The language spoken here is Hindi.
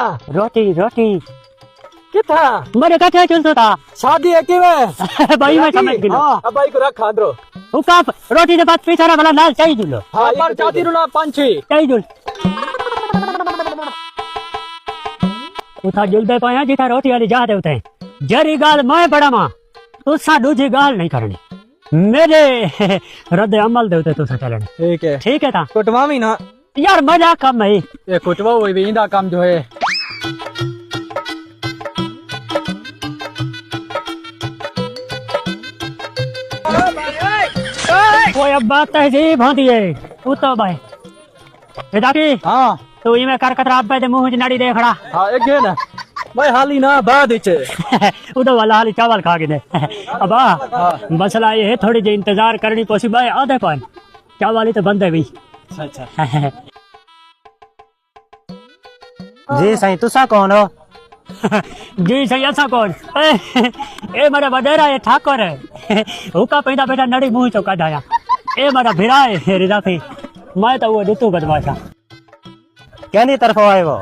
रोटी रोटी किथा मेरे कथे चलतो था शादी है कि वे भाई मैं समझ गया हां अब भाई को रख आंद्रो उका रोटी के बाद पीछा वाला लाल चाहिए दुलो हां पर चाती रुला पंछी चाहिए दुल उठा जुलदे पाया जिथा रोटी वाली जा देते जरी गाल मैं बड़ा मां तुसा दूजी गाल नहीं करनी मेरे रद्द अमल देते तुसा चलने ठीक है था कुटवा भी ना यार मजा कम है ये कुटवा हुई भी इंदा काम जो है कोई अब बात तहजीब होती है तू तो भाई बेटा की हां तू इमे कर कतरा पे मुंह नड़ी देख रहा हां एक गे ना मैं हाली ना बाद इचे उधर वाला हाली चावल खा के दे अबा मसला ये है थोड़ी जी इंतजार करनी पॉसिबल है आधे पान चावल ही तो बंद है भी अच्छा जी साईं तुसा कौन हो जी सही ऐसा कौन ए मेरा वडेरा ये ठाकुर है हुका पैदा बेटा नड़ी मुंह चौका जाया ए मेरा भिरा है रिजा थी मैं तो वो ऋतु बदमाशा केनी तरफो आयो